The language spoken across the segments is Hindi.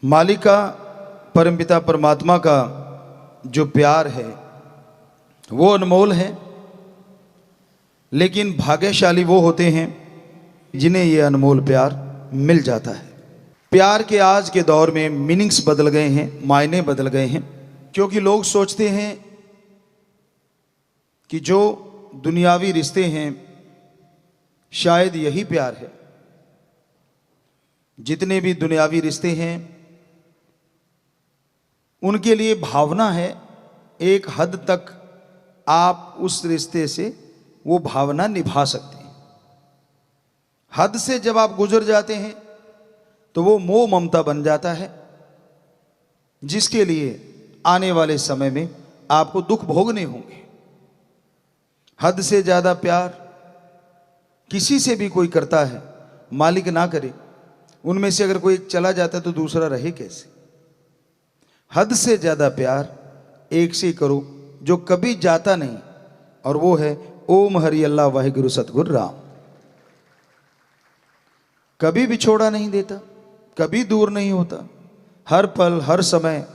मालिका परमपिता परमात्मा का जो प्यार है वो अनमोल है, लेकिन भाग्यशाली वो होते हैं जिन्हें ये अनमोल प्यार मिल जाता है। प्यार के आज के दौर में मीनिंग्स बदल गए हैं, मायने बदल गए हैं, क्योंकि लोग सोचते हैं कि जो दुनियावी रिश्ते हैं शायद यही प्यार है। जितने भी दुनियावी रिश्ते हैं उनके लिए भावना है, एक हद तक आप उस रिश्ते से वो भावना निभा सकते हैं। हद से जब आप गुजर जाते हैं तो वो मोह ममता बन जाता है, जिसके लिए आने वाले समय में आपको दुख भोगने होंगे। हद से ज्यादा प्यार किसी से भी कोई करता है, मालिक ना करे, उनमें से अगर कोई एक चला जाता है तो दूसरा रहे कैसे। हद से ज्यादा प्यार एक से करो जो कभी जाता नहीं, और वो है ओम हरि अल्लाह वाहिगुरु सतगुरु राम। कभी बिछोड़ा नहीं देता, कभी दूर नहीं होता, हर पल हर समय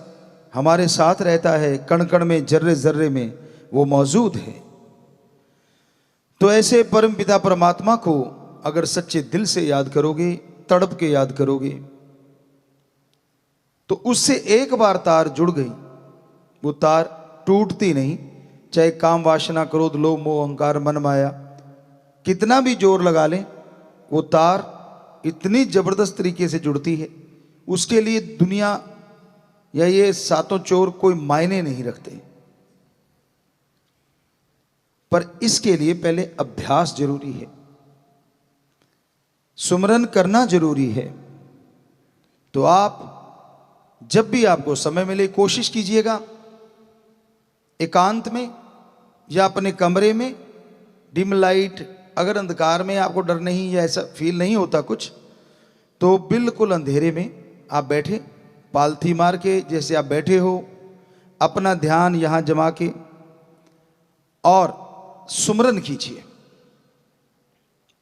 हमारे साथ रहता है, कण कण में जर्रे जर्रे में वो मौजूद है। तो ऐसे परम पिता परमात्मा को अगर सच्चे दिल से याद करोगे, तड़प के याद करोगे, तो उससे एक बार तार जुड़ गई, वो तार टूटती नहीं। चाहे काम वासना क्रोध लोभ मोह अहंकार मन माया कितना भी जोर लगा लें, वो तार इतनी जबरदस्त तरीके से जुड़ती है, उसके लिए दुनिया या ये सातों चोर कोई मायने नहीं रखते। पर इसके लिए पहले अभ्यास जरूरी है, सुमरन करना जरूरी है। तो आप जब भी आपको समय मिले कोशिश कीजिएगा, एकांत में या अपने कमरे में डिम लाइट, अगर अंधकार में आपको डर नहीं या ऐसा फील नहीं होता कुछ, तो बिल्कुल अंधेरे में आप बैठे, पालथी मार के जैसे आप बैठे हो, अपना ध्यान यहां जमा के और सुमरन कीजिए।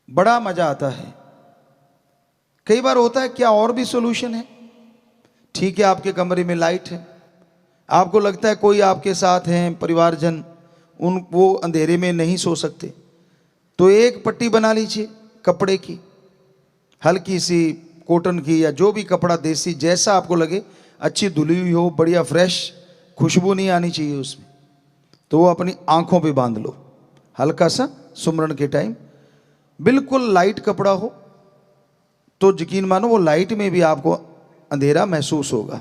बड़ा मजा आता है। कई बार होता है क्या और भी सॉल्यूशन है। ठीक है, आपके कमरे में लाइट है, आपको लगता है कोई आपके साथ हैं परिवारजन, वो अंधेरे में नहीं सो सकते, तो एक पट्टी बना लीजिए कपड़े की, हल्की सी कॉटन की या जो भी कपड़ा देसी जैसा आपको लगे, अच्छी धुली हुई हो, बढ़िया फ्रेश, खुशबू नहीं आनी चाहिए उसमें, तो वो अपनी आंखों पे बांध लो हल्का सा सुमरन के टाइम। बिल्कुल लाइट कपड़ा हो तो यकीन मानो वो लाइट में भी आपको अंधेरा महसूस होगा,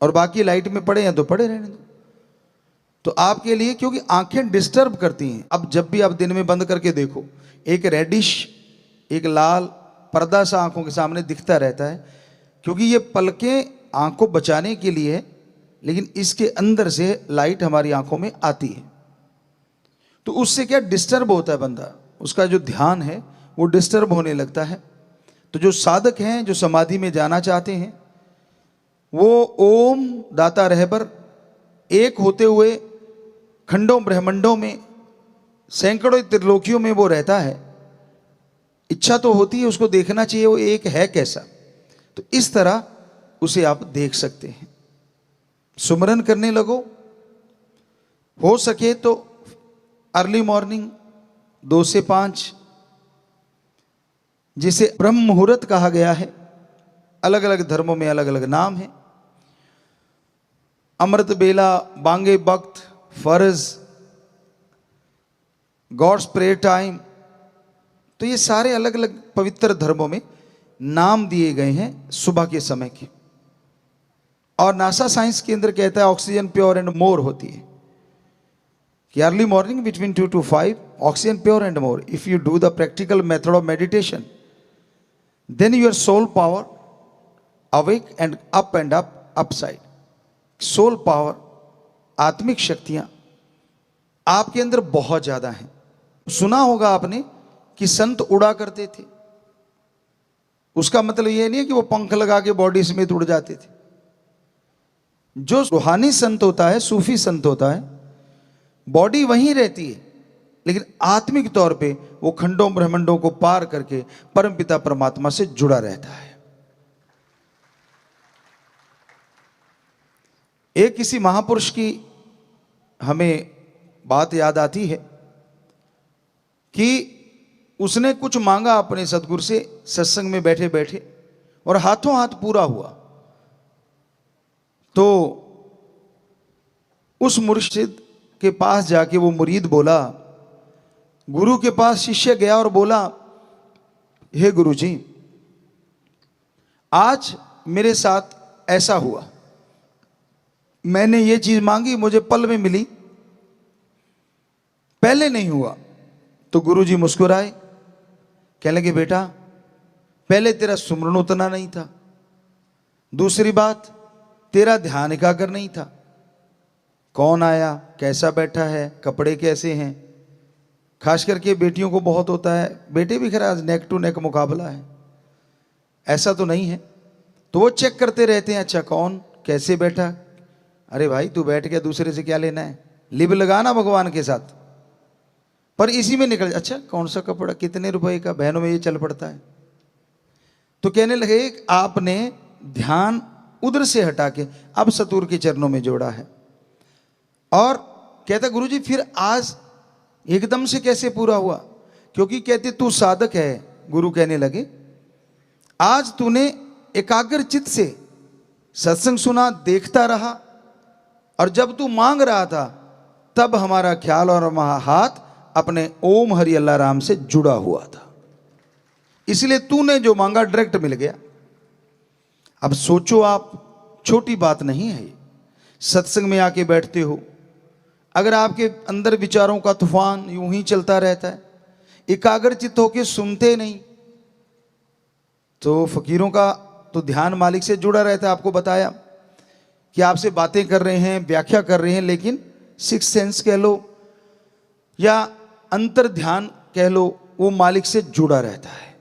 और बाकी लाइट में पड़े हैं तो पड़े रहने दो। तो आपके लिए, क्योंकि आंखें डिस्टर्ब करती हैं, अब जब भी आप दिन में बंद करके देखो, एक रेडिश एक लाल पर्दा सा आंखों के सामने दिखता रहता है, क्योंकि ये पलकें आंख को बचाने के लिए है, लेकिन इसके अंदर से लाइट हमारी आंखों में आती है, तो उससे क्या डिस्टर्ब होता है बंदा, उसका जो ध्यान है वो डिस्टर्ब होने लगता है। तो जो साधक हैं, जो समाधि में जाना चाहते हैं, वो ओम दाता रहबर एक होते हुए खंडों ब्रह्मंडों में सैकड़ों त्रिलोकियों में वो रहता है। इच्छा तो होती है उसको देखना चाहिए वो एक है कैसा, तो इस तरह उसे आप देख सकते हैं। सुमरन करने लगो, हो सके तो अर्ली मॉर्निंग 2 से 5, जिसे ब्रह्म मुहूर्त कहा गया है। अलग अलग धर्मों में अलग अलग नाम है। अमृत बेला, बांगे वक्त, फर्ज, गॉड्स प्रेयर टाइम, तो ये सारे अलग अलग पवित्र धर्मों में नाम दिए गए हैं सुबह के समय के। और नासा साइंस केंद्र कहता है ऑक्सीजन प्योर एंड मोर होती है कि early morning between 2 to 5 oxygen pure and more. If you do the practical method of meditation, then your soul power awake and up upside। Soul power, आत्मिक शक्तियां आपके अंदर बहुत ज्यादा हैं। सुना होगा आपने कि संत उड़ा करते थे, उसका मतलब यह नहीं है कि वो पंख लगा के बॉडी समेत उड़ जाते थे। जो रूहानी संत होता है, सूफी संत होता है, बॉडी वहीं रहती है, लेकिन आत्मिक तौर पे वो खंडों ब्रह्मंडों को पार करके परमपिता परमात्मा से जुड़ा रहता है। एक किसी महापुरुष की हमें बात याद आती है कि उसने कुछ मांगा अपने सदगुरु से सत्संग में बैठे बैठे, और हाथों हाथ पूरा हुआ। तो उस मुर्शिद के पास जाके वो मुरीद बोला, गुरु के पास शिष्य गया और बोला, हे गुरु जी, आज मेरे साथ ऐसा हुआ, मैंने ये चीज मांगी, मुझे पल में मिली, पहले नहीं हुआ। तो गुरु जी मुस्कुराए, कहने लगे, बेटा पहले तेरा सुमरन उतना नहीं था, दूसरी बात तेरा ध्यान एकाग्र नहीं था, कौन आया, कैसा बैठा है, कपड़े कैसे हैं, खास करके बेटियों को बहुत होता है, बेटे भी खैर आज नेक टू नेक मुकाबला है, ऐसा तो नहीं है, तो वो चेक करते रहते हैं, अच्छा कौन कैसे बैठा, अरे भाई तू बैठ गया, दूसरे से क्या लेना है, लिब लगाना भगवान के साथ, पर इसी में निकल, अच्छा कौन सा कपड़ा, कितने रुपए का, बहनों में ये चल पड़ता है। तो कहने लगे आपने ध्यान उधर से हटा के अब सतगुरु के चरणों में जोड़ा है। और कहता गुरुजी फिर आज एकदम से कैसे पूरा हुआ, क्योंकि कहते तू साधक है। गुरु कहने लगे आज तूने एकाग्र चित्त से सत्संग सुना, देखता रहा, और जब तू मांग रहा था तब हमारा ख्याल और हमारा हाथ अपने ओम हरि अल्लाह राम से जुड़ा हुआ था, इसलिए तूने जो मांगा डायरेक्ट मिल गया। अब सोचो आप, छोटी बात नहीं है ये। सत्संग में आके बैठते हो, अगर आपके अंदर विचारों का तूफान यूं ही चलता रहता है, एकाग्र चित्त होके सुनते नहीं, तो फकीरों का तो ध्यान मालिक से जुड़ा रहता है। आपको बताया कि आपसे बातें कर रहे हैं, व्याख्या कर रहे हैं, लेकिन सिक्स सेंस कह लो या अंतर ध्यान कह लो, वो मालिक से जुड़ा रहता है।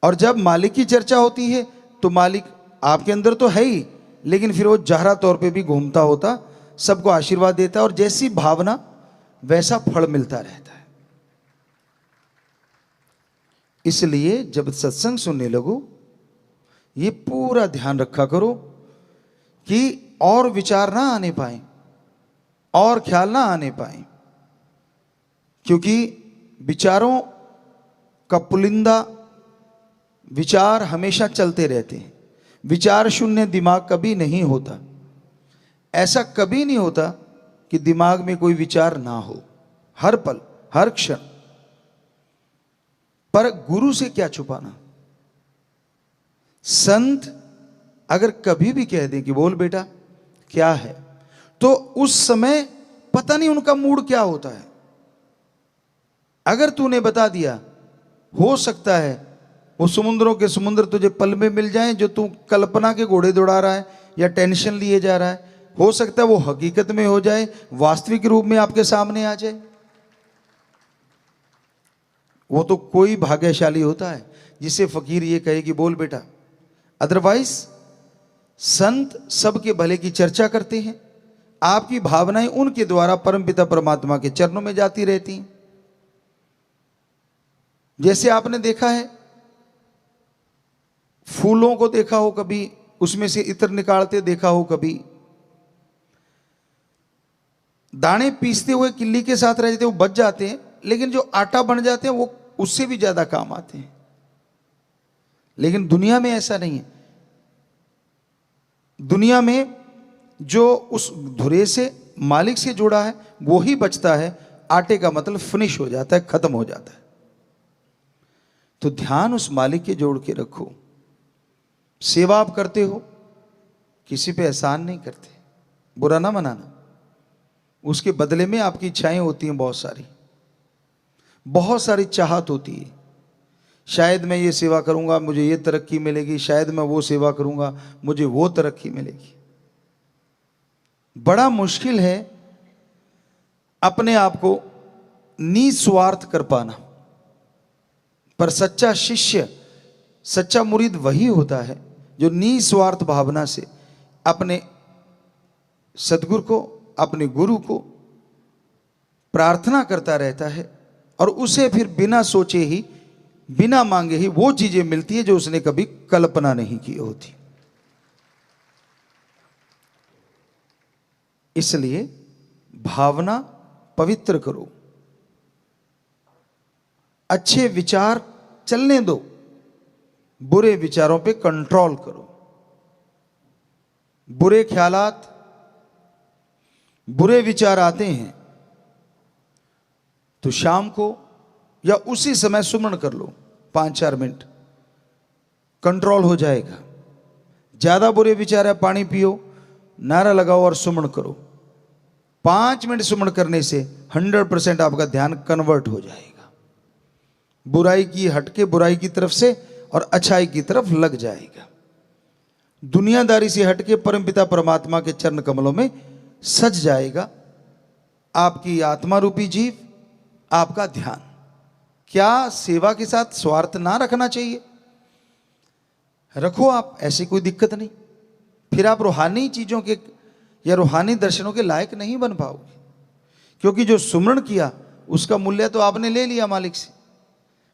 और जब मालिक की चर्चा होती है तो मालिक आपके अंदर तो है ही, लेकिन फिर वो जाहरा तौर पे भी घूमता होता, सबको आशीर्वाद देता है, और जैसी भावना वैसा फल मिलता रहता है। इसलिए जब सत्संग सुनने लगो, ये पूरा ध्यान रखा करो कि और विचार ना आने पाए, और ख्याल ना आने पाए, क्योंकि विचारों का पुलिंदा विचार हमेशा चलते रहते हैं। विचार शून्य दिमाग कभी नहीं होता। ऐसा कभी नहीं होता कि दिमाग में कोई विचार ना हो, हर पल हर क्षण। पर गुरु से क्या छुपाना। संत अगर कभी भी कह दें कि बोल बेटा क्या है, तो उस समय पता नहीं उनका मूड क्या होता है। अगर तूने बता दिया, हो सकता है वो समुद्रों के समुद्र तुझे पल में मिल जाएं, जो तू कल्पना के घोड़े दौड़ा रहा है या टेंशन लिए जा रहा है, हो सकता है वो हकीकत में हो जाए, वास्तविक रूप में आपके सामने आ जाए। वो तो कोई भाग्यशाली होता है जिसे फकीर ये कहे कि बोल बेटा। अदरवाइज संत सबके भले की चर्चा करते हैं, आपकी भावनाएं उनके द्वारा परमपिता परमात्मा के चरणों में जाती रहती हैं। जैसे आपने देखा है, फूलों को देखा हो कभी, उसमें से इत्र निकालते देखा हो कभी, दाने पीसते हुए किल्ली के साथ रह जाते, वो बच जाते हैं, लेकिन जो आटा बन जाते हैं वो उससे भी ज्यादा काम आते हैं। लेकिन दुनिया में ऐसा नहीं है। दुनिया में जो उस धुरे से मालिक से जुड़ा है वो ही बचता है, आटे का मतलब फिनिश हो जाता है, खत्म हो जाता है। तो ध्यान उस मालिक के जोड़ के रखो। सेवा आप करते हो, किसी पे एहसान नहीं करते, बुरा ना मनाना, उसके बदले में आपकी इच्छाएं होती हैं, बहुत सारी चाहत होती है। शायद मैं ये सेवा करूंगा मुझे ये तरक्की मिलेगी, शायद मैं वो सेवा करूंगा मुझे वो तरक्की मिलेगी। बड़ा मुश्किल है अपने आप को निस्वार्थ कर पाना। पर सच्चा शिष्य, सच्चा मुरीद वही होता है जो निस्वार्थ भावना से अपने सद्गुरु को, अपने गुरु को प्रार्थना करता रहता है, और उसे फिर बिना सोचे ही, बिना मांगे ही वो चीजें मिलती है जो उसने कभी कल्पना नहीं की होती। इसलिए भावना पवित्र करो, अच्छे विचार चलने दो, बुरे विचारों पे कंट्रोल करो। बुरे ख्यालात, बुरे विचार आते हैं तो शाम को या उसी समय सुमन कर लो, 5-4 मिनट, कंट्रोल हो जाएगा। ज्यादा बुरे विचार है, पानी पियो, नारा लगाओ और सुमन करो। 5 मिनट सुमन करने से 100% आपका ध्यान कन्वर्ट हो जाएगा, बुराई की हटके बुराई की तरफ से और अच्छाई की तरफ लग जाएगा। दुनियादारी से हटके परमपिता परमात्मा के चरण कमलों में सज जाएगा आपकी आत्मा रूपी जीव, आपका ध्यान। क्या सेवा के साथ स्वार्थ ना रखना चाहिए? रखो आप, ऐसी कोई दिक्कत नहीं। फिर आप रूहानी चीजों के या रूहानी दर्शनों के लायक नहीं बन पाओगे, क्योंकि जो सुमरण किया उसका मूल्य तो आपने ले लिया मालिक से।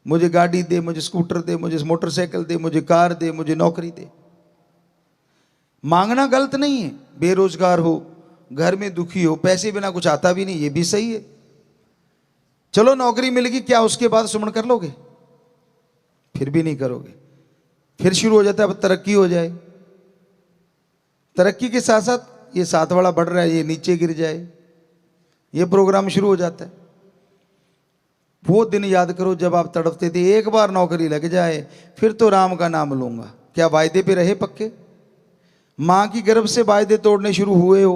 मुझे गाड़ी दे, मुझे स्कूटर दे, मुझे मोटरसाइकिल दे, मुझे कार दे, मुझे नौकरी दे। मांगना गलत नहीं है, बेरोजगार हो, घर में दुखी हो, पैसे बिना कुछ आता भी नहीं, ये भी सही है। चलो नौकरी मिल गई, क्या उसके बाद सुमन कर लोगे? फिर भी नहीं करोगे। फिर शुरू हो जाता है अब तरक्की हो जाए, तरक्की के साथ साथ ये साथ वाला बढ़ रहा है, ये नीचे गिर जाए, ये प्रोग्राम शुरू हो जाता है। वो दिन याद करो जब आप तड़पते थे, एक बार नौकरी लग जाए फिर तो राम का नाम लूंगा। क्या वायदे पे रहे पक्के? मां की गर्भ से वायदे तोड़ने शुरू हुए हो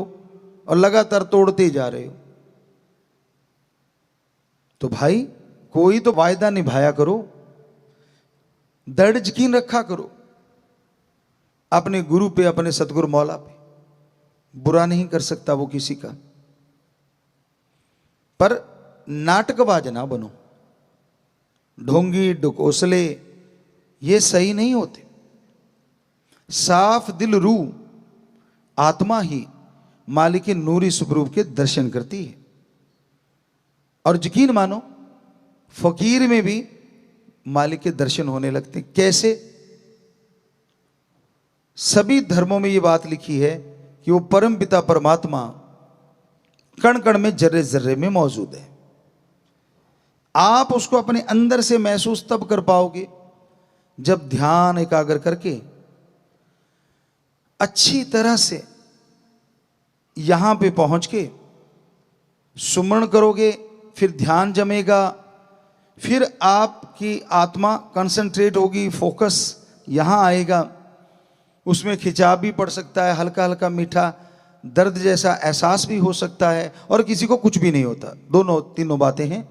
और लगातार तोड़ते ही जा रहे हो। तो भाई कोई तो वायदा निभाया करो, दृढ़ यकीन रखा करो अपने गुरु पे, अपने सतगुरु मौला पे। बुरा नहीं कर सकता वो किसी का, पर नाटकबाज ना बनो। ढोंगी ढकोसले ये सही नहीं होते। साफ दिल रूह आत्मा ही मालिक के नूरी स्वरूप के दर्शन करती है। और यकीन मानो फकीर में भी मालिक के दर्शन होने लगते हैं। कैसे? सभी धर्मों में ये बात लिखी है कि वो परम पिता परमात्मा कण कण में, जर्रे जर्रे में मौजूद है। आप उसको अपने अंदर से महसूस तब कर पाओगे जब ध्यान एकाग्र करके अच्छी तरह से यहां पे पहुंच के सुमरण करोगे। फिर ध्यान जमेगा, फिर आपकी आत्मा कंसंट्रेट होगी, फोकस यहां आएगा। उसमें खिंचाव भी पड़ सकता है, हल्का हल्का मीठा दर्द जैसा एहसास भी हो सकता है, और किसी को कुछ भी नहीं होता। दोनों तीनों बातें हैं।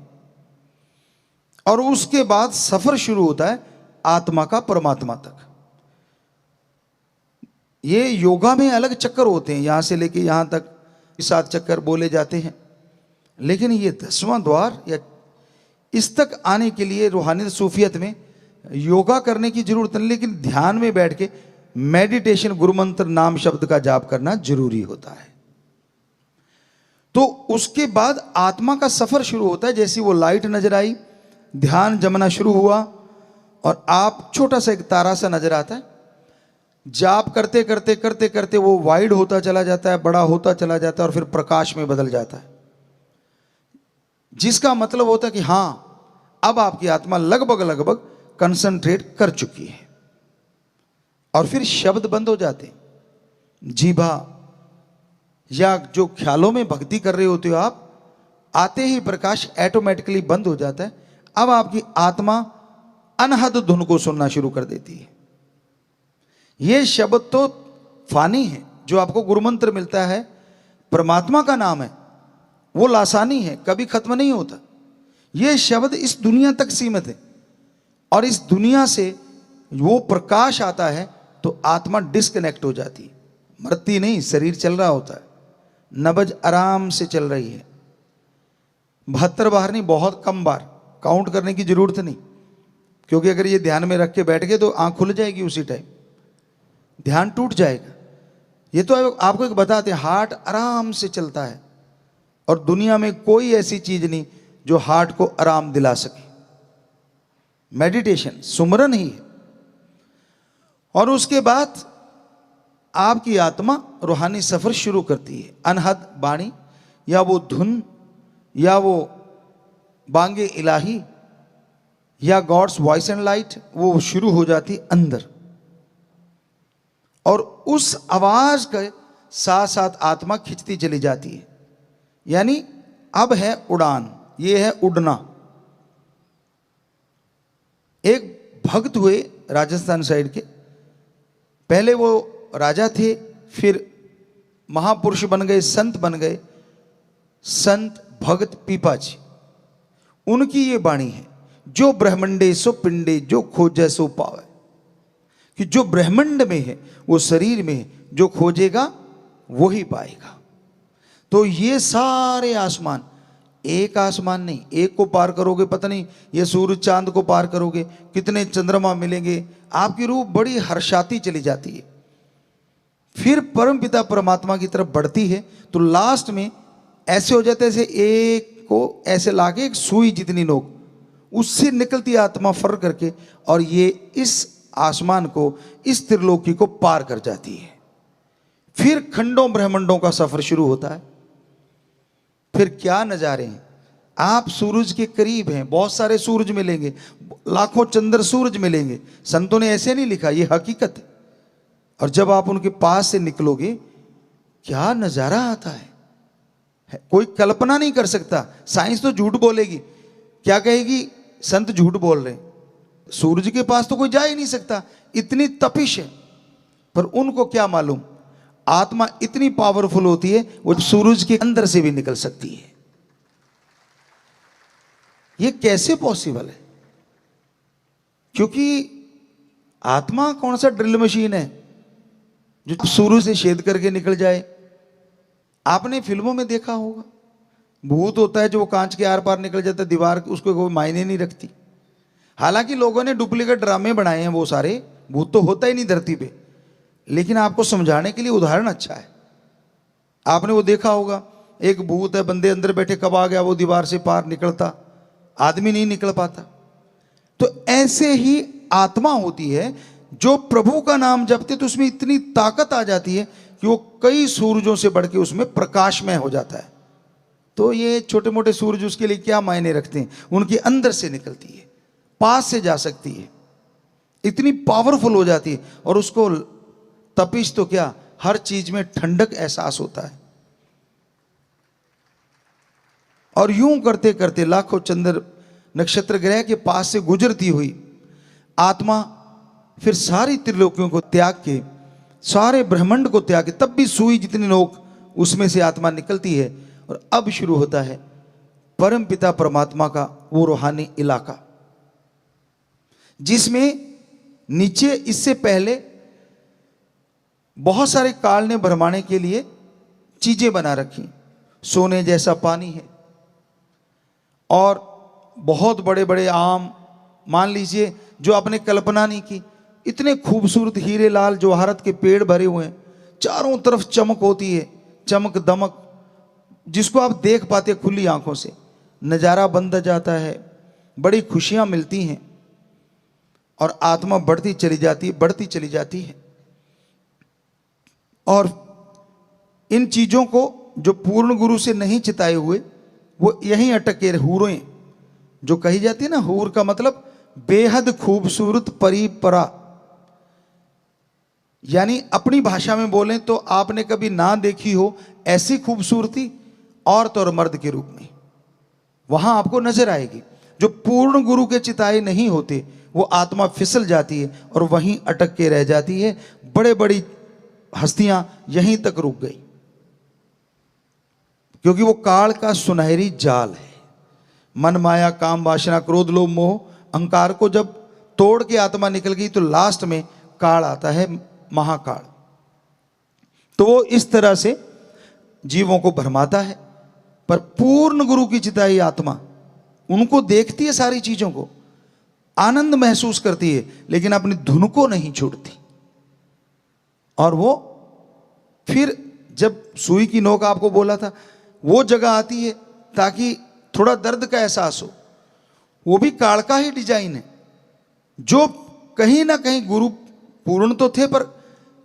और उसके बाद सफर शुरू होता है आत्मा का परमात्मा तक। ये योगा में अलग चक्कर होते हैं, यहां से लेके यहां तक 7 चक्कर बोले जाते हैं, लेकिन ये 10वां द्वार या इस तक आने के लिए रूहानी सूफियत में योगा करने की जरूरत नहीं, लेकिन ध्यान में बैठ के मेडिटेशन, गुरु मंत्र नाम शब्द का जाप करना जरूरी होता है। तो उसके बाद आत्मा का सफर शुरू होता है। जैसी वो लाइट नजर आई, ध्यान जमना शुरू हुआ और आप छोटा सा एक तारा सा नजर आता है। जाप करते करते करते करते वो वाइड होता चला जाता है, बड़ा होता चला जाता है और फिर प्रकाश में बदल जाता है, जिसका मतलब होता है कि हां अब आपकी आत्मा लगभग लगभग कंसंट्रेट कर चुकी है। और फिर शब्द बंद हो जाते हैं, जीभा या जो ख्यालों में भक्ति कर रहे होते हो आप, आते ही प्रकाश ऑटोमेटिकली बंद हो जाता है। अब आपकी आत्मा अनहद धुन को सुनना शुरू कर देती है। ये शब्द तो फानी है, जो आपको गुरु मंत्र मिलता है, परमात्मा का नाम है, वो लासानी है, कभी खत्म नहीं होता। ये शब्द इस दुनिया तक सीमित है, और इस दुनिया से वो प्रकाश आता है तो आत्मा डिस्कनेक्ट हो जाती है, मरती नहीं, शरीर चल रहा होता है, नब्ज आराम से चल रही है। 72 बार नहीं, बहुत कम बार, काउंट करने की जरूरत नहीं, क्योंकि अगर ये ध्यान में रख के बैठ गए तो आंख खुल जाएगी, उसी टाइम ध्यान टूट जाएगा। ये तो आपको एक बताते हैं, हार्ट आराम से चलता है और दुनिया में कोई ऐसी चीज नहीं जो हार्ट को आराम दिला सके। मेडिटेशन सुमरन ही है। और उसके बाद आपकी आत्मा रूहानी सफर शुरू करती है। अनहद बाणी या वो धुन या वो बांगे इलाही या गॉड्स वॉइस एंड लाइट, वो शुरू हो जाती अंदर, और उस आवाज के साथ साथ आत्मा खिंचती चली जाती है। यानी अब है उड़ान, ये है उड़ना। एक भक्त हुए राजस्थान साइड के, पहले वो राजा थे, फिर महापुरुष बन गए, संत बन गए, संत भगत पीपाजी। उनकी ये वाणी है, जो ब्रह्मंडे सो पिंडे जो खोजे सो पावे, कि जो ब्रह्मांड में है वो शरीर में है, जो खोजेगा वो ही पाएगा। तो ये सारे आसमान, एक आसमान नहीं, एक को पार करोगे पता नहीं ये सूरज चांद को पार करोगे कितने चंद्रमा मिलेंगे, आपकी रूह बड़ी हर्षाती चली जाती है। फिर परम पिता परमात्मा की तरफ बढ़ती है, तो लास्ट में ऐसे हो जाते हैं, एक को ऐसे लाके एक सुई जितनी नोक, उससे निकलती आत्मा फर करके, और ये इस आसमान को, इस त्रिलोकी को पार कर जाती है। फिर खंडों ब्रह्मंडों का सफर शुरू होता है। फिर क्या नजारे हैं, आप सूरज के करीब हैं, बहुत सारे सूरज मिलेंगे, लाखों चंद्र सूरज मिलेंगे, संतों ने ऐसे नहीं लिखा, ये हकीकत है। और जब आप उनके पास से निकलोगे, क्या नजारा आता है, कोई कल्पना नहीं कर सकता। साइंस तो झूठ बोलेगी, क्या कहेगी, संत झूठ बोल रहे हैं, सूरज के पास तो कोई जा ही नहीं सकता, इतनी तपिश है। पर उनको क्या मालूम, आत्मा इतनी पावरफुल होती है, वो सूरज के अंदर से भी निकल सकती है। ये कैसे पॉसिबल है? क्योंकि आत्मा कौन सा ड्रिल मशीन है जो सूरज से छेद करके निकल जाए। आपने फिल्मों में देखा होगा, भूत होता है जो वो कांच के आर पार निकल जाता है, दीवार उसको कोई मायने नहीं रखती। हालांकि लोगों ने डुप्लीकेट ड्रामे बनाए हैं, वो सारे भूत तो होता ही नहीं धरती पे, लेकिन आपको समझाने के लिए उदाहरण अच्छा है। आपने वो देखा होगा, एक भूत है, बंदे अंदर बैठे, कब आ गया वो दीवार से पार निकलता, आदमी नहीं निकल पाता। तो ऐसे ही आत्मा होती है, जो प्रभु का नाम जपते तो उसमें इतनी ताकत आ जाती है कि वो कई सूरजों से बढ़ के उसमें प्रकाशमय हो जाता है। तो ये छोटे मोटे सूरज उसके लिए क्या मायने रखते हैं, उनके अंदर से निकलती है, पास से जा सकती है, इतनी पावरफुल हो जाती है। और उसको तपिश तो क्या, हर चीज में ठंडक एहसास होता है। और यूं करते करते लाखों चंद्र नक्षत्र ग्रह के पास से गुजरती हुई आत्मा फिर सारी त्रिलोकियों को त्याग के, सारे ब्रह्मांड को त्याग के, तब भी सुई जितनी नोक उसमें से आत्मा निकलती है। और अब शुरू होता है परम पिता परमात्मा का वो रूहानी इलाका, जिसमें नीचे इससे पहले बहुत सारे काल ने भरमाने के लिए चीजें बना रखी, सोने जैसा पानी है, और बहुत बड़े बड़े आम, मान लीजिए जो आपने कल्पना नहीं की, इतने खूबसूरत हीरे लाल जवाहरत के पेड़ भरे हुए हैं, चारों तरफ चमक होती है, चमक दमक, जिसको आप देख पाते खुली आंखों से, नजारा बंद जाता है, बड़ी खुशियां मिलती हैं, और आत्मा बढ़ती चली जाती है, बढ़ती चली जाती है। और इन चीजों को जो पूर्ण गुरु से नहीं चिताए हुए, वो यहीं अटके हूरें, जो कही जाती है ना, हूर का मतलब बेहद खूबसूरत परीपरा, यानी अपनी भाषा में बोलें तो आपने कभी ना देखी हो ऐसी खूबसूरती औरत और मर्द के रूप में वहां आपको नजर आएगी। जो पूर्ण गुरु के चिताए नहीं होते, वो आत्मा फिसल जाती है और वहीं अटक के रह जाती है। बड़े बड़ी हस्तियां यहीं तक रुक गई, क्योंकि वो काल का सुनहरी जाल है। मन माया काम वासना क्रोध लोभ मोह अहंकार को जब तोड़ के आत्मा निकल गई, तो लास्ट में काल आता है, महाकाल। तो वो इस तरह से जीवों को भरमाता है। पर पूर्ण गुरु की चिताई आत्मा उनको देखती है, सारी चीजों को आनंद महसूस करती है, लेकिन अपनी धुन को नहीं छोड़ती। और वो फिर जब सुई की नोक आपको बोला था, वो जगह आती है ताकि थोड़ा दर्द का एहसास हो। वो भी काल का ही डिजाइन है, जो कहीं ना कहीं गुरु पूर्ण तो थे, पर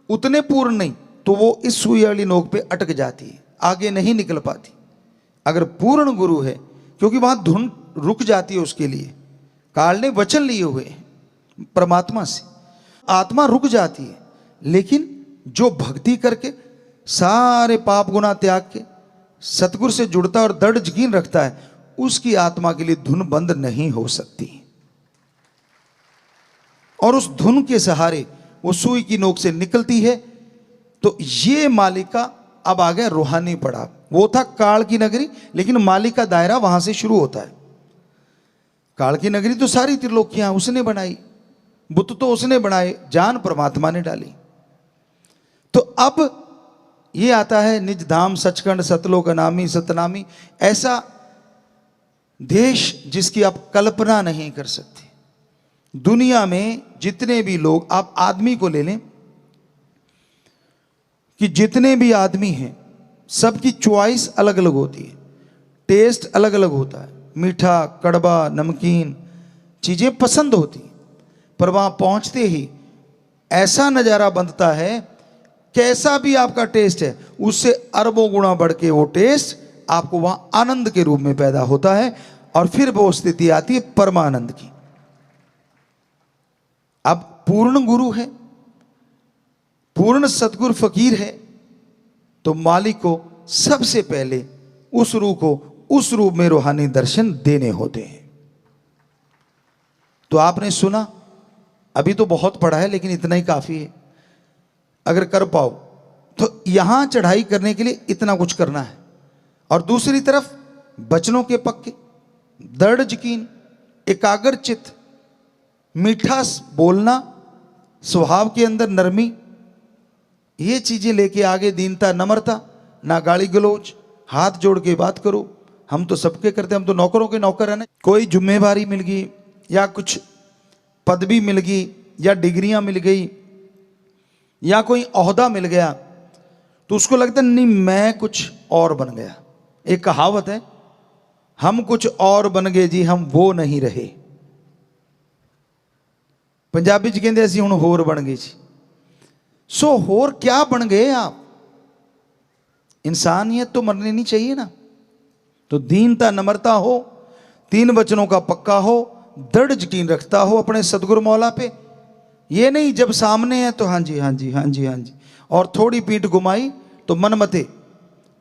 उतने पूर्ण नहीं तो वो इस सुई वाली नोक पे अटक जाती है, आगे नहीं निकल पाती। अगर पूर्ण गुरु है, क्योंकि वहां धुन रुक जाती है उसके लिए, काल ने वचन लिए हुए हैं परमात्मा से, आत्मा रुक जाती है। लेकिन जो भक्ति करके सारे पाप गुना त्याग के सतगुरु से जुड़ता और दृढ़ यकीन रखता है, उसकी आत्मा के लिए धुन बंद नहीं हो सकती। और उस धुन के सहारे वो सुई की नोक से निकलती है। तो ये मालिका अब आ गया रूहानी पड़ाव। वो था काल की नगरी, लेकिन मालिक का दायरा वहां से शुरू होता है। काल की नगरी तो सारी त्रिलोकियां उसने बनाई, बुत तो उसने बनाए, जान परमात्मा ने डाली। तो अब ये आता है निज धाम सचखंड सतलोक अनामी सतनामी, ऐसा देश जिसकी आप कल्पना नहीं कर सकते। दुनिया में जितने भी लोग, आप आदमी को ले लें कि जितने भी आदमी हैं सबकी चॉइस अलग अलग होती है, टेस्ट अलग अलग होता है, मीठा कड़वा नमकीन चीजें पसंद होती, पर वहां पहुंचते ही ऐसा नजारा बनता है, कैसा भी आपका टेस्ट है उससे अरबों गुना बढ़ के वो टेस्ट आपको वहां आनंद के रूप में पैदा होता है। और फिर वो स्थिति आती है परमानंद की। अब पूर्ण गुरु है, पूर्ण सतगुरु फकीर है, तो मालिक को सबसे पहले उस रूह को उस रूप में रूहानी दर्शन देने होते हैं। तो आपने सुना, अभी तो बहुत पढ़ा है लेकिन इतना ही काफी है। अगर कर पाओ तो यहां चढ़ाई करने के लिए इतना कुछ करना है, और दूसरी तरफ बचनों के पक्के, दृढ़ यकीन, एकाग्र चित्त, मीठा बोलना, स्वभाव के अंदर नरमी, ये चीजें लेके आगे दीनता नम्रता, ना गाली गलोच, हाथ जोड़ के बात करो। हम तो सबके करते, हम तो नौकरों के नौकर है ना। कोई जिम्मेवारी मिल गई या कुछ पदवी मिल गई या डिग्रियां मिल गई या कोई ओहदा मिल गया तो उसको लगता है नहीं मैं कुछ और बन गया। एक कहावत है, हम कुछ और बन गए जी, हम वो नहीं रहे। पंजाबी च कहते असीं हुण होर बन गए जी। सो होर क्या बन गए आप? इंसानियत तो मरनी नहीं चाहिए ना। तो दीनता नम्रता हो, तीन वचनों का पक्का हो, दृढ़ यकीन रखता हो अपने सदगुरु मौला पे। ये नहीं जब सामने है तो हाँ जी हाँ जी हाँ जी हाँ जी, और थोड़ी पीठ घुमाई तो मन मते,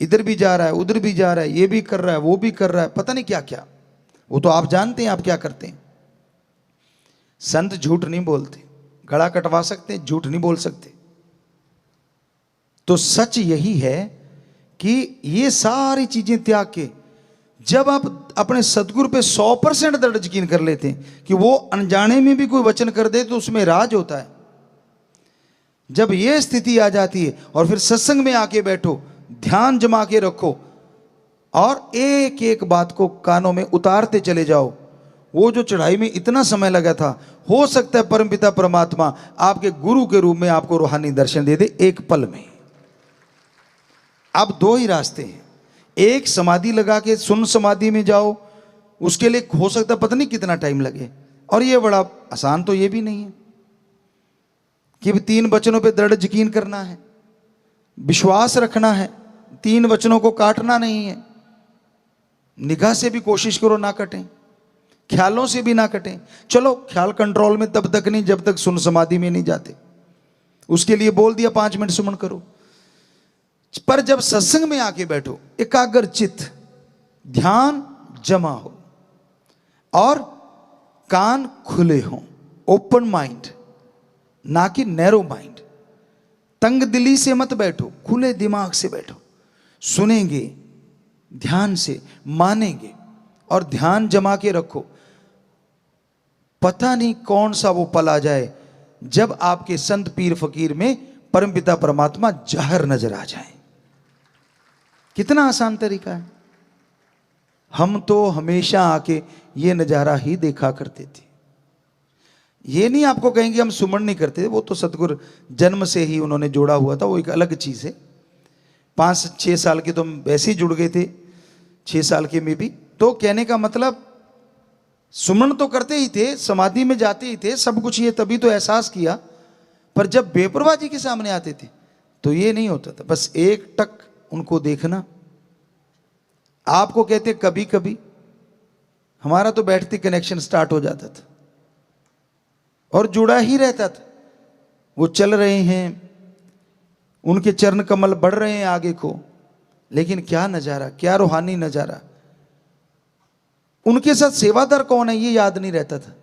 इधर भी जा रहा है उधर भी जा रहा है, ये भी कर रहा है वो भी कर रहा है, पता नहीं क्या क्या। वो तो आप जानते हैं आप क्या करते हैं। संत झूठ नहीं बोलते, गला कटवा सकते हैं, झूठ नहीं बोल सकते। तो सच यही है कि ये सारी चीजें त्याग के जब आप अपने सदगुरु पे 100% दृढ़ यकीन कर लेते हैं कि वो अनजाने में भी कोई वचन कर दे तो उसमें राज होता है। जब ये स्थिति आ जाती है और फिर सत्संग में आके बैठो, ध्यान जमा के रखो और एक एक बात को कानों में उतारते चले जाओ। वो जो चढ़ाई में इतना समय लगा था, हो सकता है परमपिता परमात्मा आपके गुरु के रूप में आपको रूहानी दर्शन दे दे एक पल में। अब दो ही रास्ते हैं, एक समाधि लगा के सुन समाधि में जाओ, उसके लिए हो सकता है पता नहीं कितना टाइम लगे, और ये बड़ा आसान तो ये भी नहीं है कि तीन वचनों पे दृढ़ यकीन करना है, विश्वास रखना है, तीन वचनों को काटना नहीं है। निगाह से भी कोशिश करो ना कटें, ख्यालों से भी ना कटें। चलो ख्याल कंट्रोल में तब तक नहीं जब तक सुन समाधि में नहीं जाते, उसके लिए बोल दिया 5 मिनट सुमन करो। पर जब सत्संग में आके बैठो, एकाग्र चित्त, ध्यान जमा हो और कान खुले हों, ओपन माइंड ना कि नैरो माइंड। तंग दिली से मत बैठो, खुले दिमाग से बैठो। सुनेंगे ध्यान से, मानेंगे और ध्यान जमा के रखो। पता नहीं कौन सा वो पल आ जाए जब आपके संत पीर फकीर में परमपिता परमात्मा जाहिर नजर आ जाए। कितना आसान तरीका है। हम तो हमेशा आके ये नजारा ही देखा करते थे। ये नहीं आपको कहेंगे हम सुमन नहीं करते, वो तो सतगुरु जन्म से ही उन्होंने जोड़ा हुआ था, वो एक अलग चीज है। 5-6 साल के तो हम वैसे ही जुड़ गए थे, 6 साल के में भी। तो कहने का मतलब सुमन तो करते ही थे, समाधि में जाते ही थे, सब कुछ ये तभी तो एहसास किया, पर जब बेपरवाह जी के सामने आते थे तो ये नहीं होता था, बस एक टक उनको देखना। आपको कहते कभी कभी, हमारा तो बैठते कनेक्शन स्टार्ट हो जाता था और जुड़ा ही रहता था। वो चल रहे हैं, उनके चरण कमल बढ़ रहे हैं आगे को, लेकिन क्या नजारा, क्या रूहानी नजारा। उनके साथ सेवादार कौन है ये याद नहीं रहता था,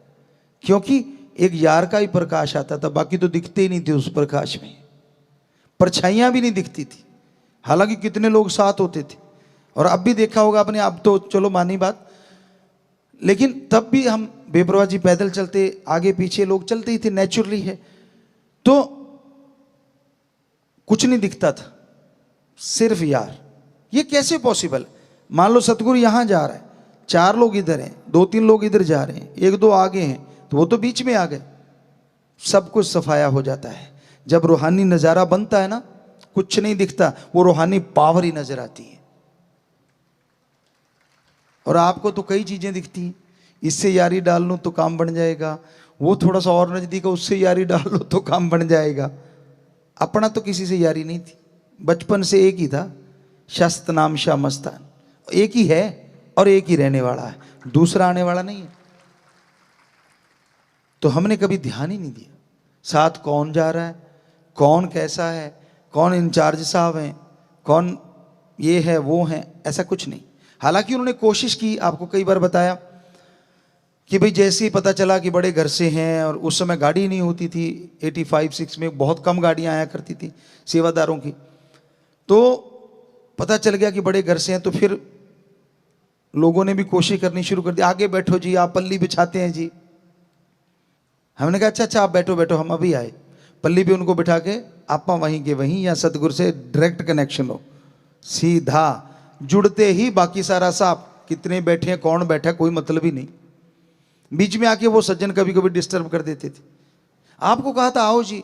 क्योंकि एक यार का ही प्रकाश आता था, बाकी तो दिखते ही नहीं थे उस प्रकाश में, परछाइयां भी नहीं दिखती थी। हालांकि कितने लोग साथ होते थे, और अब भी देखा होगा आपने, अब तो चलो मानी बात, लेकिन तब भी हम बेपरवाह जी पैदल चलते, आगे पीछे लोग चलते ही थे, नेचुरली है, तो कुछ नहीं दिखता था, सिर्फ यार। ये कैसे पॉसिबल? मान लो सतगुरु यहां जा रहा है, 4 लोग इधर हैं, 2-3 लोग इधर जा रहे हैं, 1-2 आगे हैं, तो वो तो बीच में आ गए, सब कुछ सफाया हो जाता है। जब रूहानी नजारा बनता है ना, कुछ नहीं दिखता, वो रूहानी पावर ही नजर आती है। और आपको तो कई चीजें दिखती हैं, इससे यारी डाल लूं तो काम बन जाएगा, वो थोड़ा सा और नजदीक है उससे यारी डाल लो तो काम बन जाएगा। अपना तो किसी से यारी नहीं थी, बचपन से एक ही था, शस्त नाम शाह मस्तान, एक ही है और एक ही रहने वाला है, दूसरा आने वाला नहीं है। तो हमने कभी ध्यान ही नहीं दिया साथ कौन जा रहा है, कौन कैसा है, कौन इंचार्ज साहब हैं, कौन ये है वो है, ऐसा कुछ नहीं। हालांकि उन्होंने कोशिश की, आपको कई बार बताया कि भाई जैसे ही पता चला कि बड़े घर से हैं, और उस समय गाड़ी नहीं होती थी, 85-86 में बहुत कम गाड़ियां आया करती थी सेवादारों की, तो पता चल गया कि बड़े घर से हैं, तो फिर लोगों ने भी कोशिश करनी शुरू कर दी, आगे बैठो जी, आप पल्ली बिछाते हैं जी। हमने कहा अच्छा अच्छा आप बैठो बैठो, हम अभी आए। पल्ली पे उनको बिठा के आपा वहीं के वहीं, या सतगुरु से डायरेक्ट कनेक्शन हो, सीधा जुड़ते ही बाकी सारा साफ, कितने बैठे हैं कौन बैठा कोई मतलब ही नहीं। बीच में आके वो सज्जन कभी कभी डिस्टर्ब कर देते थे। आपको कहा था आओ जी,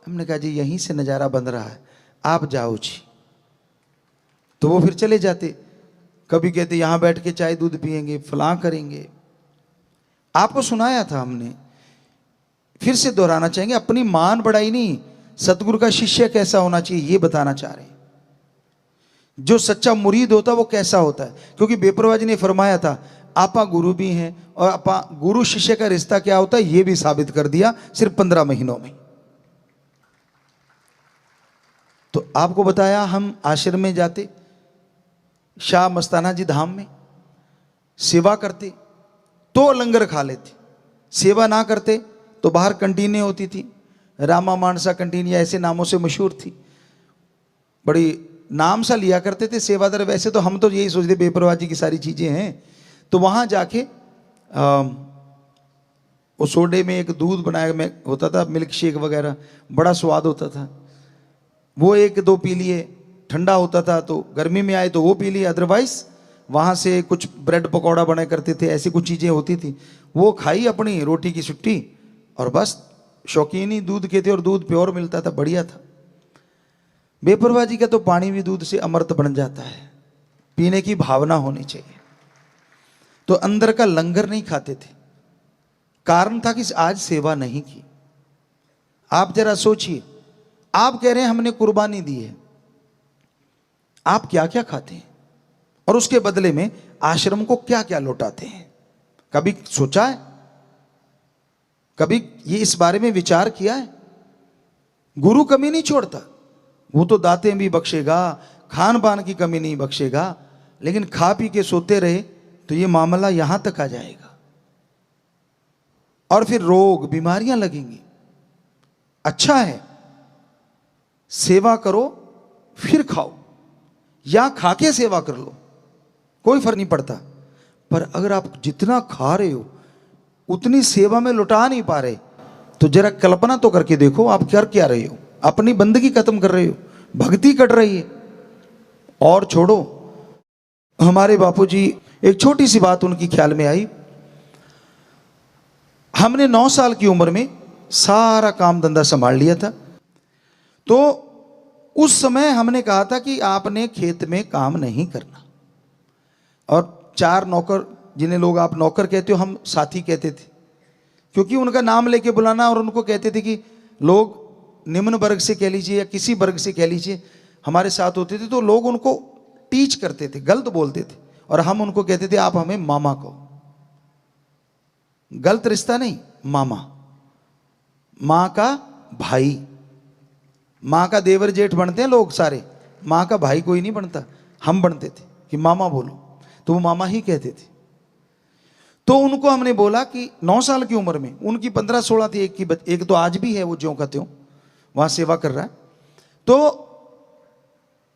हमने कहा जी यहीं से नजारा बन रहा है, आप जाओ जी, तो वो फिर चले जाते। कभी कहते यहां बैठ के चाय दूध पिएंगे, फलां करेंगे। आपको सुनाया था हमने, फिर से दोहराना चाहेंगे, अपनी मान बढ़ाई नहीं, सतगुरु का शिष्य कैसा होना चाहिए ये बताना चाह रहे हैं। जो सच्चा मुरीद होता है वो कैसा होता है, क्योंकि बेपरवाह जी ने फरमाया था आपा गुरु भी हैं, और आपा गुरु शिष्य का रिश्ता क्या होता है ये भी साबित कर दिया सिर्फ 15 महीनों में। तो आपको बताया हम आश्रम में जाते, शाह मस्ताना जी धाम में सेवा करते तो लंगर खा लेते, सेवा ना करते तो बाहर कंटीनें होती थी, रामा मानसा कंटीन या ऐसे नामों से मशहूर थी, बड़ी नाम सा लिया करते थे सेवादार। वैसे तो हम तो यही सोचते बेपरवाह जी की सारी चीजें हैं, तो वहां जाके वो सोडे में एक दूध बनाया में होता था, मिल्क शेक वगैरह, बड़ा स्वाद होता था, वो 1-2 पी लिए, ठंडा होता था तो गर्मी में आए तो वो पी लिए, अदरवाइज वहां से कुछ ब्रेड पकौड़ा बना करते थे, ऐसी कुछ चीजें होती थी, वो खाई अपनी रोटी की छुट्टी, और बस शौकीन ही दूध के थे, और दूध प्योर मिलता था, बढ़िया था। बेपरवाह जी का तो पानी भी दूध से अमृत बन जाता है, पीने की भावना होनी चाहिए। तो अंदर का लंगर नहीं खाते थे, कारण था कि आज सेवा नहीं की। आप जरा सोचिए, आप कह रहे हैं हमने कुर्बानी दी है, आप क्या क्या खाते हैं और उसके बदले में आश्रम को क्या क्या लौटाते हैं? कभी सोचा है? कभी ये इस बारे में विचार किया है? गुरु कमी नहीं छोड़ता, वो तो दातें भी बख्शेगा, खान पान की कमी नहीं बख्शेगा, लेकिन खा पी के सोते रहे तो ये मामला यहां तक आ जाएगा, और फिर रोग बीमारियां लगेंगी। अच्छा है सेवा करो फिर खाओ, या खा के सेवा कर लो, कोई फर्क नहीं पड़ता, पर अगर आप जितना खा रहे हो उतनी सेवा में लुटा नहीं पा रहे, तो जरा कल्पना तो करके देखो आप कर क्या रहे हो। अपनी बंदगी खत्म कर रहे हो, भक्ति कट रही है। और छोड़ो, हमारे बापूजी, एक छोटी सी बात उनकी ख्याल में आई, हमने 9 साल की उम्र में सारा काम धंधा संभाल लिया था, तो उस समय हमने कहा था कि आपने खेत में काम नहीं करना, और 4 नौकर, जिन्हें लोग आप नौकर कहते हो, हम साथी कहते थे, क्योंकि उनका नाम लेके बुलाना, और उनको कहते थे कि लोग निम्न वर्ग से कह लीजिए या किसी वर्ग से कह लीजिए हमारे साथ होते थे, तो लोग उनको टीच करते थे, गलत बोलते थे, और हम उनको कहते थे आप हमें मामा कहो। गलत रिश्ता नहीं, मामा, मां का भाई। मां का देवर जेठ बनते हैं लोग सारे, मां का भाई कोई नहीं बनता। हम बनते थे कि मामा बोलो, तो वो मामा ही कहते थे। तो उनको हमने बोला कि 9 साल की उम्र में, उनकी 15-16 थी, एक तो आज भी है वो ज्यों का त्यों वहां सेवा कर रहा है। तो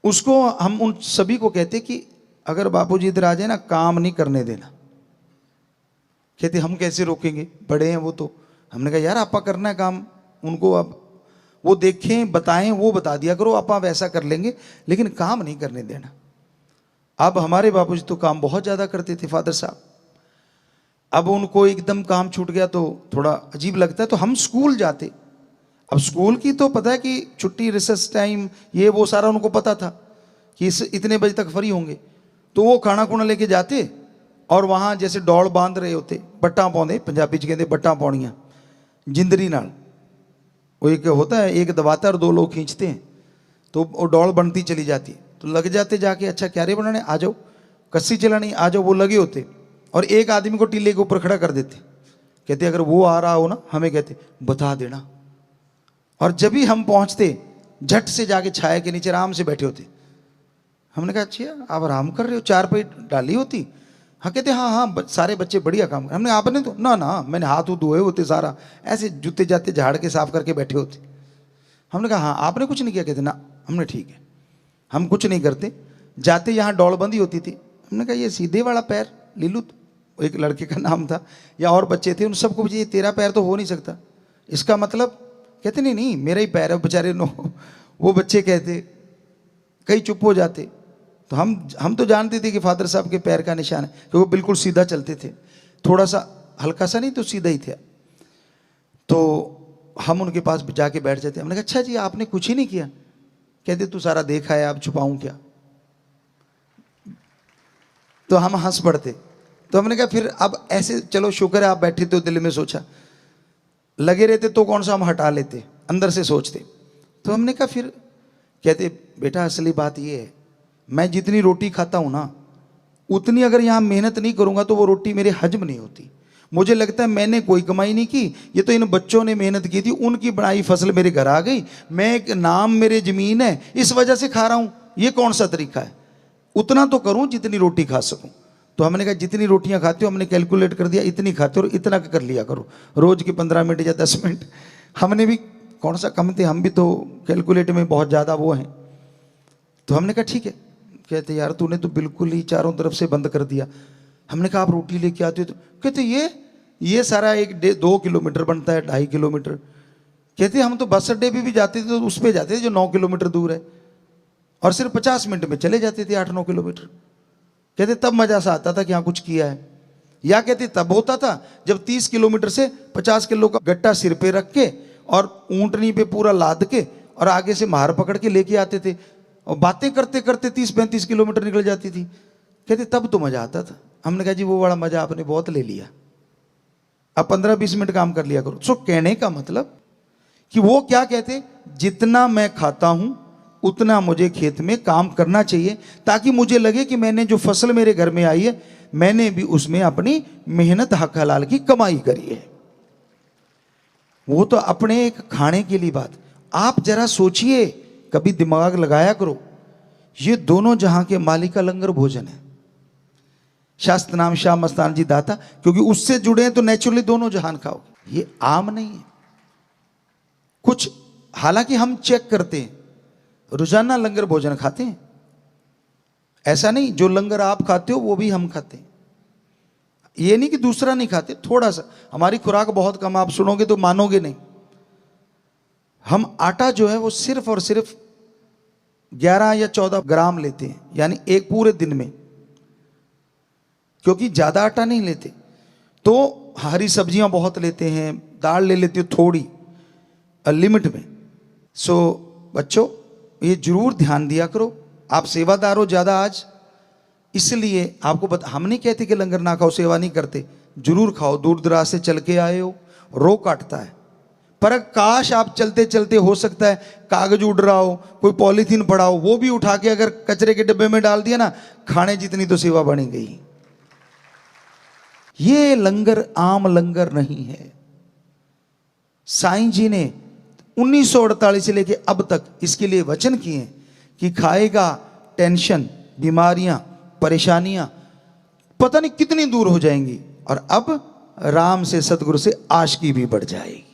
उसको हम उन सभी को कहते कि अगर बापूजी इधर आ जाए ना, काम नहीं करने देना। कहते हम कैसे रोकेंगे, बड़े हैं वो तो। हमने कहा यार आपा करना है काम, उनको अब वो देखें बताएं, वो बता दिया करो, आपा वैसा कर लेंगे, लेकिन काम नहीं करने देना। अब हमारे बापूजी तो काम बहुत ज्यादा करते थे, फादर साहब। अब उनको एकदम काम छूट गया तो थोड़ा अजीब लगता है। तो हम स्कूल जाते, अब स्कूल की तो पता है कि छुट्टी, रिसेस टाइम, ये वो सारा उनको पता था कि इतने बजे तक फ्री होंगे। तो वो खाना खुना लेके जाते और वहाँ जैसे डौल बांध रहे होते, बट्टा पाਉਂਦੇ, पंजाबी च कहते बट्टा पाਉਣੀਆਂ, जिंदरी नाल। वो एक होता है, एक दबाता है और 2 लोग खींचते हैं, तो वो डौल बनती चली जाती है। तो लग जाते जाके, अच्छा क्यारे बनाने, आ जाओ, कस्सी चलानी, आ जाओ। वो लगे होते और एक आदमी को टीले के ऊपर खड़ा कर देते। कहते अगर वो आ रहा हो ना, हमें कहते बता देना। और जब भी हम पहुंचते, झट से जाके छाया के नीचे आराम से बैठे होते। हमने कहा अच्छा आप आराम कर रहे हो, 4 पे डाली होती। हाँ कहते हाँ हाँ सारे बच्चे बढ़िया काम कर। हमने आपने तो ना ना, मैंने हाथ धोए होते, सारा ऐसे जूते जाते झाड़ के साफ करके बैठे होते। हमने कहा हाँ आपने कुछ नहीं किया। कहते ना, हमने ठीक है, हम कुछ नहीं करते। जाते यहाँ डौलबंदी होती थी। हमने कहा ये सीधे वाला पैर लीलू, एक लड़के का नाम था, या और बच्चे थे, उन सबको ये तेरा पैर तो हो नहीं सकता, इसका मतलब। कहते नहीं नहीं मेरा ही पैर है। बेचारे नो, वो बच्चे कहते, कई चुप हो जाते। तो हम तो जानते थे कि फादर साहब के पैर का निशान है, कि वो बिल्कुल सीधा चलते थे, थोड़ा सा हल्का सा नहीं तो सीधा ही थे। तो हम उनके पास जाके बैठ जाते। हमने कहा अच्छा जी आपने कुछ ही नहीं किया। कहते तू सारा देखा है, अब छुपाऊं क्या। तो हम हंस पड़ते। तो हमने कहा फिर अब ऐसे चलो शुक्र है आप बैठे थे, दिल में सोचा, लगे रहते तो कौन सा हम हटा लेते, अंदर से सोचते। तो हमने कहा फिर, कहते बेटा असली बात ये है, मैं जितनी रोटी खाता हूं ना, उतनी अगर यहां मेहनत नहीं करूंगा तो वो रोटी मेरे हजम नहीं होती। मुझे लगता है मैंने कोई कमाई नहीं की, ये तो इन बच्चों ने मेहनत की थी, उनकी बनाई फसल मेरे घर आ गई, मैं एक नाम मेरे जमीन है, इस वजह से खा रहा हूं। ये कौन सा तरीका है, उतना तो करूं जितनी रोटी खा सकूं। तो हमने कहा जितनी रोटियां खाते हो, हमने कैलकुलेट कर दिया, इतनी खाते हो और इतना कर लिया करो, रोज के 15 मिनट या 10 मिनट। हमने भी कौन सा कम थे, हम भी तो कैलकुलेट में बहुत ज़्यादा वो हैं। तो हमने कहा ठीक है। कहते यार तूने तो बिल्कुल ही चारों तरफ से बंद कर दिया। हमने कहा आप रोटी लेके आते हो तो। कहते ये सारा 2 किलोमीटर बनता है, 2.5 किलोमीटर। कहते हम तो बस अड्डे पे भी जाते थे तो उस पर जाते थे जो 9 किलोमीटर दूर है, और सिर्फ 50 मिनट में चले जाते थे 8-9 किलोमीटर। कहते तब मजा सा आता था कि हाँ कुछ किया है। या कहते तब होता था जब 30 किलोमीटर से 50 किलो का गट्टा सिर पे रख के और ऊंटनी पे पूरा लाद के और आगे से मार पकड़ के लेके आते थे, और बातें करते करते 30-35 किलोमीटर निकल जाती थी। कहते तब तो मजा आता था। हमने कहा जी वो बड़ा मजा आपने बहुत ले लिया, अब 15-20 मिनट काम कर लिया करो। सो कहने का मतलब कि वो क्या कहते, जितना मैं खाता हूं उतना मुझे खेत में काम करना चाहिए, ताकि मुझे लगे कि मैंने जो फसल मेरे घर में आई है, मैंने भी उसमें अपनी मेहनत हक हलाल की कमाई करी है। वो तो अपने एक खाने के लिए बात। आप जरा सोचिए, कभी दिमाग लगाया करो, ये दोनों जहां के मालिक का लंगर भोजन है। शास्त्र नाम शाह मस्तान जी दाता, क्योंकि उससे जुड़े हैं तो नेचुरली दोनों जहान खाओगे। ये आम नहीं है कुछ। हालांकि हम चेक करते हैं, रोजाना लंगर भोजन खाते हैं, ऐसा नहीं जो लंगर आप खाते हो वो भी हम खाते हैं। ये नहीं कि दूसरा नहीं खाते, थोड़ा सा। हमारी खुराक बहुत कम, आप सुनोगे तो मानोगे नहीं। हम आटा जो है वो सिर्फ और सिर्फ 11 या 14 ग्राम लेते हैं, यानी एक पूरे दिन में, क्योंकि ज्यादा आटा नहीं लेते। तो हरी सब्जियां बहुत लेते हैं, दाल ले लेते हो थोड़ी लिमिट में। सो बच्चों ये जरूर ध्यान दिया करो, आप सेवादार हो ज्यादा आज, इसलिए आपको हम नहीं कहते कि लंगर ना खाओ, सेवा नहीं करते, जरूर खाओ। दूर दराज से चल के आए हो, रो काटता है, पर काश आप चलते चलते हो सकता है कागज उड़ रहा हो, कोई पॉलीथीन पड़ा हो, वो भी उठा के अगर कचरे के डिब्बे में डाल दिया ना, खाने जितनी तो सेवा बनी गई। ये लंगर आम लंगर नहीं है। साईं जी ने 1948 से लेके अब तक इसके लिए वचन किए कि खाएगा, टेंशन, बीमारियां, परेशानियां पता नहीं कितनी दूर हो जाएंगी, और अब राम से, सतगुरु से आशिकी भी बढ़ जाएगी।